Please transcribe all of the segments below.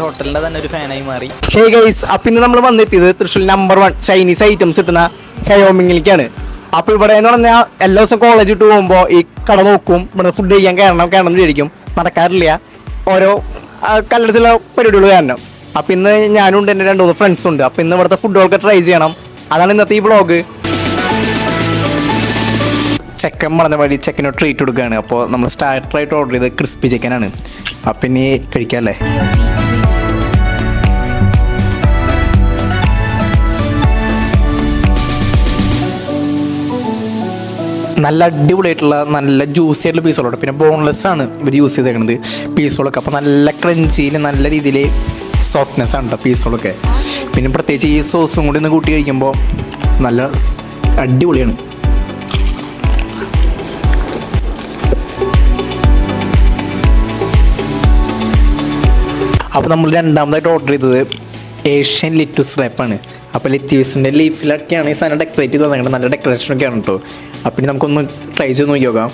ഹോട്ടലിൻ്റെ തന്നെ ഒരു ഫാനായി മാറി. ഹേ ഗൈസ്, അപ്പം ഇന്ന് നമ്മൾ വന്നെത്തിയത് തൃശ്ശൂർ നമ്പർ 1 ചൈനീസ് ഐറ്റംസ് കിട്ടുന്ന ഹയോമിങ്ങിലേക്കാണ്. അപ്പോൾ ഇവിടെ എന്ന് പറഞ്ഞാൽ എല്ലാ ദിവസം കോളേജ് ഇട്ട് പോകുമ്പോൾ ഈ കട നോക്കും, ഇവിടെ ഫുഡ് കഴിക്കാൻ കയറണം വിചാരിക്കും, നടക്കാറില്ല, ഓരോ കല്ലടച്ചുള്ള പരിപാടികൾ കാരണം. അപ്പം ഇന്ന് ഞാനുണ്ട്, എൻ്റെ 2-3 ഫ്രണ്ട്സും ഉണ്ട്. അപ്പം ഇന്ന് ഇവിടുത്തെ ഫുഡുകളൊക്കെ ട്രൈ ചെയ്യണം. അതാണ് ഇന്നത്തെ ഈ വ്ളോഗ്. ചിക്കൻ പറഞ്ഞ വഴി ചിക്കന് ട്രീറ്റ് കൊടുക്കുകയാണ്. അപ്പോൾ നമ്മൾ സ്റ്റാർട്ടറായിട്ട് ഓർഡർ ചെയ്ത് ക്രിസ്പി ചിക്കനാണ്. അപ്പം ഇനി കഴിക്കാമല്ലേ? നല്ല അടിപൊളിയായിട്ടുള്ള നല്ല ജ്യൂസി ആയിട്ടുള്ള പീസുകളുണ്ട്. പിന്നെ ബോൺലെസ് ആണ് ഇവർ യൂസ് ചെയ്തേക്കുന്നത് പീസുകളൊക്കെ. അപ്പോൾ നല്ല ക്രഞ്ചിയിൽ നല്ല രീതിയിൽ സോഫ്റ്റ്നെസ് ആണ് കേട്ടോ പീസുകളൊക്കെ. പിന്നെ പ്രത്യേകിച്ച് ഈ സോസും കൂടി ഒന്ന് കൂട്ടി കഴിക്കുമ്പോൾ നല്ല അടിപൊളിയാണ്. അപ്പോൾ നമ്മൾ രണ്ടാമതായിട്ട് ഓർഡർ ചെയ്തത് ഏഷ്യൻ ലിറ്റ്യൂസ് റാപ്പാണ്. അപ്പോൾ ലിറ്റ്യൂസിൻ്റെ ലീഫിലൊക്കെയാണ് ഈ സാധനം ഡെക്കറേറ്റ് ചെയ്ത് തന്നിട്ട് നല്ല ഡെക്കറേഷനൊക്കെയാണ് കേട്ടോ. അപ്പം ഇനി നമുക്കൊന്ന് ട്രൈ ചെയ്ത് നോക്കി നോക്കാം.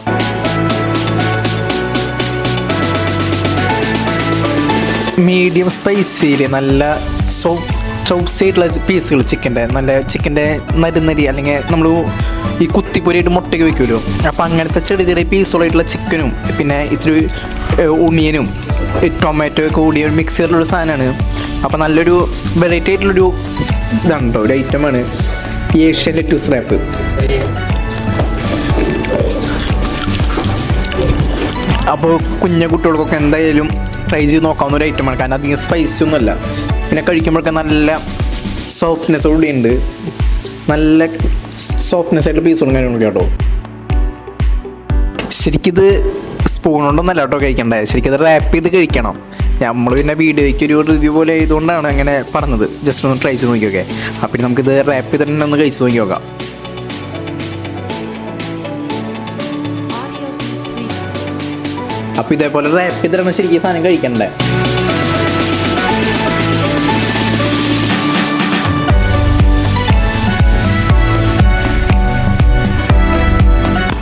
മീഡിയം സ്പൈസിയിൽ നല്ല ചോപ്സ് ആയിട്ടുള്ള പീസുകൾ ചിക്കൻ്റെ നരുന്നരി, അല്ലെങ്കിൽ നമ്മൾ ഈ കുത്തിപ്പൊരിയായിട്ട് മുട്ടയ്ക്ക് വയ്ക്കുമല്ലോ, അപ്പോൾ അങ്ങനത്തെ ചെറിയ ചെറിയ പീസുകളായിട്ടുള്ള ചിക്കനും പിന്നെ ഇത്തിരി ഉണിയനും ടൊമാറ്റോ ഒക്കെ കൂടിയ ഒരു മിക്സ് ചെയ്തിട്ടുള്ളൊരു സാധനമാണ്. അപ്പോൾ നല്ലൊരു വെറൈറ്റി ആയിട്ടുള്ളൊരു ഇതാണ് കേട്ടോ, ഒരു ഐറ്റമാണ് ഏഷ്യൻ ലെറ്റ്യൂസ് റാപ്പ്. അപ്പോൾ കുഞ്ഞു കുട്ടികൾക്കൊക്കെ എന്തായാലും ട്രൈ ചെയ്ത് നോക്കാവുന്ന ഒരു ഐറ്റമാണ്. കാരണം അധികം സ്പൈസി ഒന്നുമല്ല. പിന്നെ കഴിക്കുമ്പോഴൊക്കെ നല്ല സോഫ്റ്റ്നെസ് കൂടി ഉണ്ട്. നല്ല സോഫ്റ്റ്നെസ് ആയിട്ട് പീസുകളും കാര്യങ്ങളൊക്കെ കേട്ടോ. ശരിക്കിത് സ്പൂൺ കൊണ്ടൊന്നല്ല കേട്ടോ കഴിക്കണ്ടേ, ശരിക്കും അത് റാപ്പ് ചെയ്ത് കഴിക്കണം. നമ്മൾ പിന്നെ വീഡിയോയ്ക്ക് ഒരു റിവ്യൂ പോലെ ആയതുകൊണ്ടാണ് അങ്ങനെ പറഞ്ഞത്. ജസ്റ്റ് ഒന്ന് ട്രൈ ചെയ്ത് നോക്കിയൊക്കെ. അപ്പം നമുക്കിത് റാപ്പ് ചെയ്ത് തന്നെ ഒന്ന് കഴിച്ച് നോക്കി നോക്കാം. അപ്പോൾ ഇതേപോലെ റാപ്പ് ചെയ്തിട്ടാണ് ശരിക്കും സാധനം കഴിക്കണ്ടേ.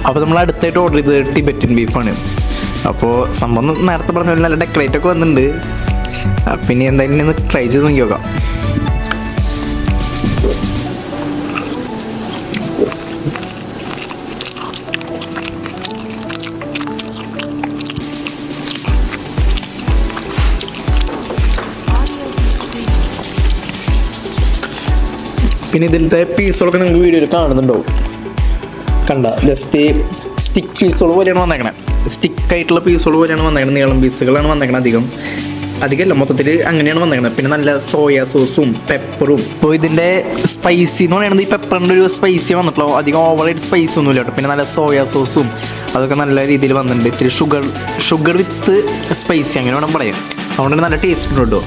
അപ്പോൾ നമ്മൾ അടുത്തായിട്ട് ഓർഡർ ചെയ്തത് ടിബറ്റൻ ബീഫാണ്. അപ്പോൾ സംഭവം നേരത്തെ പറഞ്ഞ പോലെ നല്ല ഡെക്കറേറ്റ് ഒക്കെ വന്നിട്ടുണ്ട്. പിന്നെ എന്തായാലും ഒന്ന് ട്രൈ ചെയ്ത് നോക്കി നോക്കാം. പിന്നെ ഇതിലത്തെ പീസുകളൊക്കെ നിങ്ങൾക്ക് വീഡിയോയിൽ കാണുന്നുണ്ടാവും. കണ്ട ജസ്റ്റ് സ്റ്റിക്ക് പീസുകൾ പോലെയാണ് വന്നേക്കണേ. സ്റ്റിക്കായിട്ടുള്ള പീസുകൾ പോലെയാണ് വന്നേക്കണത്. നീളം പീസുകളാണ് വന്നേക്കണത്. അധികമല്ല, മൊത്തത്തിൽ അങ്ങനെയാണ് വന്നേക്കണത്. പിന്നെ നല്ല സോയ സോസും പെപ്പറും. ഇപ്പോൾ ഇതിൻ്റെ സ്പൈസി എന്ന് പറയുന്നത് ഈ പെപ്പറിൻ്റെ ഒരു സ്പൈസി വന്നിട്ടുള്ളൂ. അധികം ഓവറായിട്ട് സ്പൈസി ഒന്നുമില്ല കേട്ടോ. പിന്നെ നല്ല സോയ സോസും അതൊക്കെ നല്ല രീതിയിൽ വന്നിട്ടുണ്ട്. ഇത്തിരി ഷുഗർ വിത്ത് സ്പൈസി അങ്ങനെ വേണം പറയാം. അതുകൊണ്ട് നല്ല ടേസ്റ്റ് ഉണ്ട് കേട്ടോ.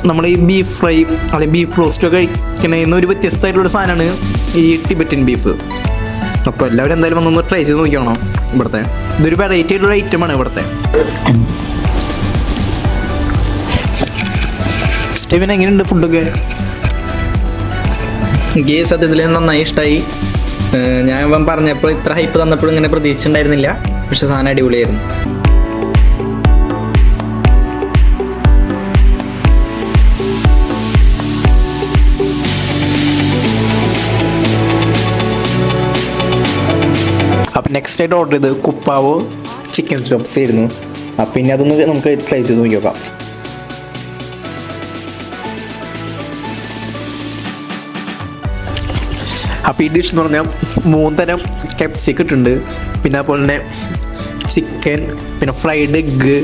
നമ്മൾ ഈ ബീഫ് ഫ്രൈ അല്ലെങ്കിൽ ബീഫ് റോസ്റ്റ് കഴിക്കണതിൽ ഒരു വ്യത്യസ്തമായിട്ടുള്ളൊരു സാധനമാണ് ഈ ടിബറ്റൻ ബീഫ്. അപ്പോൾ എല്ലാവരും എന്തായാലും വന്നൊന്ന് ട്രൈ ചെയ്ത് നോക്കിയാണോ ഇവിടുത്തെ. ഇതൊരു വെറൈറ്റി ആയിട്ടുള്ള ഐറ്റമാണ് ഇവിടുത്തെ. സ്റ്റെവിൻ എങ്ങനെയുണ്ട് ഫുഡൊക്കെ? എനിക്ക് സത്യത്തിൽ നന്നായി ഇഷ്ടമായി. ഞാൻ പറഞ്ഞപ്പോൾ ഇത്ര ഹൈപ്പ് തന്നപ്പോഴും ഇങ്ങനെ പ്രതീക്ഷിച്ചിട്ടുണ്ടായിരുന്നില്ല. പക്ഷെ സാധനം അടിപൊളിയായിരുന്നു. അപ്പം നെക്സ്റ്റ് ആയിട്ട് ഓർഡർ ചെയ്ത് കുപ്പാവോ ചിക്കൻ ചോപ്സ് ആയിരുന്നു. അപ്പം പിന്നെ അതൊന്ന് നമുക്ക് ട്രൈ ചെയ്ത് നോക്കി നോക്കാം. അപ്പോൾ ഈ ഡിഷ് എന്ന് പറഞ്ഞാൽ 3 തരം കെപ്സിക്കം ഇട്ടുണ്ട്. പിന്നെ അതുപോലെ തന്നെ ചിക്കൻ, പിന്നെ ഫ്രൈഡ് എഗ്ഗ്,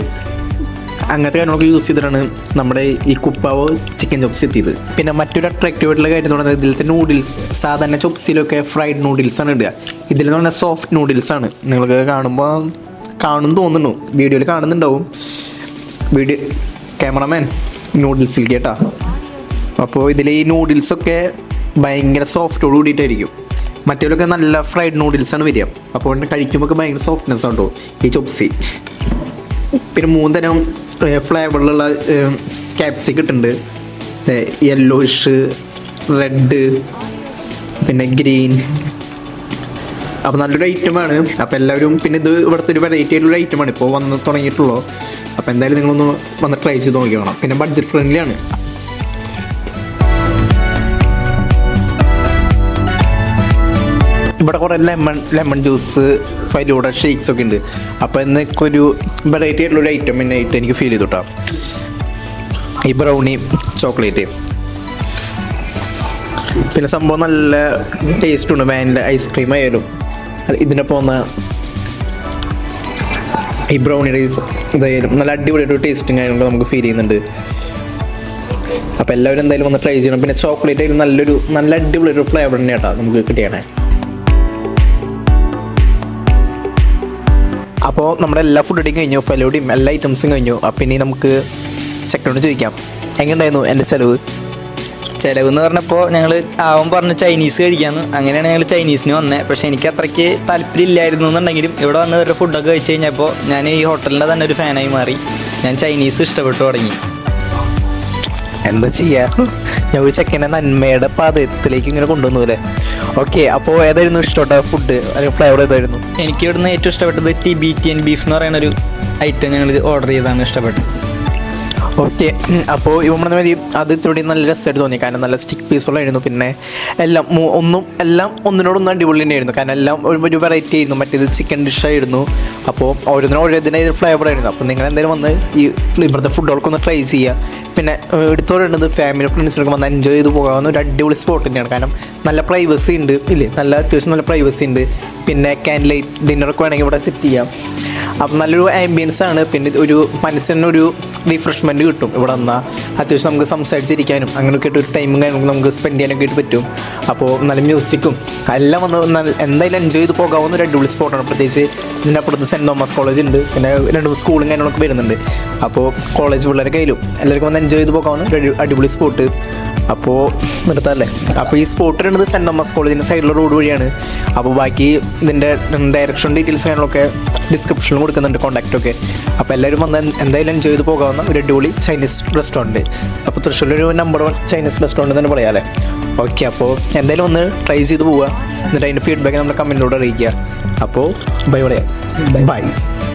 അങ്ങനത്തെ കാര്യങ്ങളൊക്കെ യൂസ് ചെയ്തിട്ടാണ് നമ്മുടെ ഈ കുപ്പാവോ ചിക്കൻ ചോപ്സ് എത്തിയത്. പിന്നെ മറ്റൊരു അട്രാക്റ്റീവ് ആയിട്ടുള്ള കാര്യം എന്ന് പറയുന്നത് ഇതിലത്തെ നൂഡിൽസ്. സാധാരണ ചോപ്സിലൊക്കെ ഫ്രൈഡ് നൂഡിൽസാണ് ഇടുക. ഇതിലെന്ന് പറഞ്ഞാൽ സോഫ്റ്റ് നൂഡിൽസാണ്. നിങ്ങൾക്ക് കാണുമെന്ന് തോന്നുന്നു, വീഡിയോയിൽ കാണുന്നുണ്ടാവും. ക്യാമറമാൻ നൂഡിൽസിലേക്ക് കേട്ടോ. അപ്പോൾ ഇതിൽ ഈ നൂഡിൽസൊക്കെ ഭയങ്കര സോഫ്റ്റോട് കൂടിയിട്ടായിരിക്കും. മറ്റേലൊക്കെ നല്ല ഫ്രൈഡ് നൂഡിൽസാണ് വരിക. അപ്പോൾ കഴിക്കുമ്പോൾ ഭയങ്കര സോഫ്റ്റ്നെസ് ആണ് കേട്ടോ ഈ ചോപ്സി. പിന്നെ 3 തരം ഫ്ലേവറിലുള്ള ക്യാപ്സിക്കം ഇട്ടുണ്ട്. യെല്ലോയിഷ്, റെഡ്, പിന്നെ ഗ്രീൻ. അപ്പോൾ നല്ലൊരു ഐറ്റമാണ്. അപ്പോൾ എല്ലാവരും, പിന്നെ ഇത് ഇവിടുത്തെ ഒരു വെറൈറ്റി ആയിട്ടുള്ള ഐറ്റമാണ്, ഇപ്പോൾ വന്ന് തുടങ്ങിയിട്ടുള്ളൂ. അപ്പോൾ എന്തായാലും നിങ്ങളൊന്ന് വന്ന് ട്രൈ ചെയ്ത് നോക്കി വേണം. പിന്നെ ബഡ്ജറ്റ് ഫ്രണ്ട്ലിയാണ്. ഇവിടെ കുറേ ലെമൺ ജ്യൂസ്, ഫലൂഡ, ഷേക്സ് ഒക്കെ ഉണ്ട്. അപ്പോൾ എന്നൊരു വെറൈറ്റി ആയിട്ടുള്ളൊരു ഐറ്റം ആയിട്ട് എനിക്ക് ഫീൽ ചെയ്തു കേട്ടോ. ഈ ബ്രൗണി ചോക്ലേറ്റ്, പിന്നെ സംഭവം നല്ല ടേസ്റ്റ് ഉണ്ട്. വാനില ഐസ്ക്രീം ആയാലും ഇതിനെ പോകുന്ന ഈ ബ്രൗണിയുടെ ഇതായാലും നല്ല അടിപൊളിയായിട്ട് ടേസ്റ്റും കാര്യങ്ങളൊക്കെ നമുക്ക് ഫീൽ ചെയ്യുന്നുണ്ട്. അപ്പോൾ എല്ലാവരും എന്തായാലും ഒന്ന് ട്രൈ ചെയ്യണം. പിന്നെ ചോക്ലേറ്റ് ആയാലും നല്ല അടിപൊളിയൊരു ഫ്ലേവർ തന്നെ കേട്ടോ നമുക്ക് കിട്ടിയാണ്. അപ്പോൾ നമ്മുടെ എല്ലാ ഫുഡും കഴിഞ്ഞു, ഫലൂടിയും എല്ലാ ഐറ്റംസും കഴിഞ്ഞു. അപ്പം ഇനി നമുക്ക് ചെക്കനോട് ചോദിക്കാം എങ്ങനെയുണ്ടായിരുന്നു എൻ്റെ ചിലവ് എന്ന് പറഞ്ഞപ്പോൾ ഞങ്ങൾ ആവൻ പറഞ്ഞു ചൈനീസ് കഴിക്കാമെന്ന്. അങ്ങനെയാണ് ഞങ്ങൾ ചൈനീസിന് വന്നത്. പക്ഷേ എനിക്ക് അത്രയ്ക്ക് താല്പര്യം ഇല്ലായിരുന്നു എന്നുണ്ടെങ്കിലും ഇവിടെ വന്ന് ഒരു ഫുഡൊക്കെ കഴിച്ച് കഴിഞ്ഞപ്പോൾ ഞാൻ ഈ ഹോട്ടലിൻ്റെ തന്നെ ഒരു ഫാനായി മാറി. ഞാൻ ചൈനീസ് ഇഷ്ടപ്പെട്ടു തുടങ്ങി. എന്താ ചെയ്യുക, ഞാൻ ഒരു ചെക്കനെ നന്മയുടെ പാദത്തിലേക്ക് ഇങ്ങനെ കൊണ്ടുവന്നു അല്ലേ. ഓക്കെ, അപ്പോൾ ഏതായിരുന്നു ഇഷ്ടപ്പെട്ട ഫുഡ് അല്ലെങ്കിൽ ഫ്ലേവർ ഏതായിരുന്നു? എനിക്ക് ഇവിടുന്ന് ഏറ്റവും ഇഷ്ടപ്പെട്ടത് ടിബീറ്റിയൻ ബീഫ് എന്ന് പറയുന്നൊരു ഐറ്റം ഞങ്ങൾ ഓർഡർ ചെയ്താണ് ഇഷ്ടപ്പെട്ടത്. ഓക്കെ, അപ്പോൾ ഇവ പറഞ്ഞ മാതിരി അത് ഇത്തിരി നല്ല രസമായിട്ട് തോന്നി. കാരണം നല്ല സ്റ്റിക്ക് പീസുകളായിരുന്നു. പിന്നെ എല്ലാം ഒന്നിനോടൊന്നും അടിപൊളി തന്നെയായിരുന്നു. കാരണം എല്ലാം ഒരു വെറൈറ്റി ആയിരുന്നു. മറ്റേത് ചിക്കൻ ഡിഷായിരുന്നു. അപ്പോൾ ഓരോന്നിനും ഫ്ലേവർ ആയിരുന്നു. അപ്പോൾ നിങ്ങൾ എന്തായാലും വന്ന് ഈ ഇവിടുത്തെ ഫുഡുകൾക്കൊന്ന് ട്രൈ ചെയ്യുക. പിന്നെ എടുത്തോടുന്നത് ഫാമിലി ഫ്രണ്ട്സിനൊക്കെ വന്ന് എൻജോയ് ചെയ്ത് പോകാവുന്ന ഒരു അടിപൊളി സ്പോട്ട് തന്നെയാണ്. കാരണം നല്ല പ്രൈവസി ഉണ്ട് ഇല്ലേ, അത്യാവശ്യം നല്ല പ്രൈവസി ഉണ്ട്. പിന്നെ ക്യാൻഡിൽ ലൈറ്റ് ഡിന്നറൊക്കെ വേണമെങ്കിൽ ഇവിടെ സെറ്റ് ചെയ്യാം. അപ്പം നല്ലൊരു ആംബിയൻസ് ആണ്. പിന്നെ ഒരു മനസ്സിനൊരു റിഫ്രഷ്മെൻറ്റ് കിട്ടും ഇവിടെ വന്നാൽ. അത്യാവശ്യം നമുക്ക് സംസാരിച്ചിരിക്കാനും അങ്ങനെയൊക്കെ ആയിട്ട് ഒരു ടൈമും കാര്യങ്ങളും നമുക്ക് സ്പെൻഡ് ചെയ്യാനൊക്കെ ആയിട്ട് പറ്റും. അപ്പോൾ നല്ല മ്യൂസിക്കും എല്ലാം വന്ന് എന്തായാലും എൻജോയ് ചെയ്ത് പോകാവുന്ന ഒരു അടിപൊളി സ്പോട്ടാണ്. പ്രത്യേകിച്ച് ഇതിൻ്റെ അപ്പുറത്ത് സെൻറ്റ് തോമസ് കോളേജ് ഉണ്ട്. പിന്നെ 2 സ്കൂളും കാര്യങ്ങളൊക്കെ വരുന്നുണ്ട്. അപ്പോൾ കോളേജ് പിള്ളേരെ കയ്യിലും എല്ലാവർക്കും വന്ന് എൻജോയ് ചെയ്ത് പോകാവുന്ന ഒരു അടിപൊളി സ്പോട്ട്. അപ്പോൾ നിർത്താമല്ലേ. അപ്പോൾ ഈ സ്പോട്ട് വരുന്നത് സെൻറ്റ് തോമസ് കോളേജിൻ്റെ സൈഡിലുള്ള റോഡ് വഴിയാണ്. അപ്പോൾ ബാക്കി ഇതിൻ്റെ ഡയറക്ഷൻ ഡീറ്റെയിൽസ് കാര്യങ്ങളൊക്കെ ഡിസ്ക്രിപ്ഷനിൽ കൊടുക്കുന്നുണ്ട്, കോൺടാക്റ്റൊക്കെ. അപ്പോൾ എല്ലാവരും വന്ന് എന്തായാലും എൻജോയ് ചെയ്ത് പോകാവുന്ന ഒരു അടിപൊളി ചൈനീസ് റെസ്റ്റോറൻറ്റ്. അപ്പോൾ തൃശ്ശൂരിലൊരു നമ്പർ 1 ചൈനീസ് റെസ്റ്റോറൻറ്റ് തന്നെ പറയാമല്ലേ. ഓക്കെ, അപ്പോൾ എന്തായാലും ഒന്ന് ട്രൈ ചെയ്ത് പോവുക. എന്നിട്ട് അതിൻ്റെ ഫീഡ്ബാക്ക് നമ്മുടെ കമൻറ്റിലൂടെ അറിയിക്കുക. അപ്പോൾ ബൈ പറയാം. ബൈ.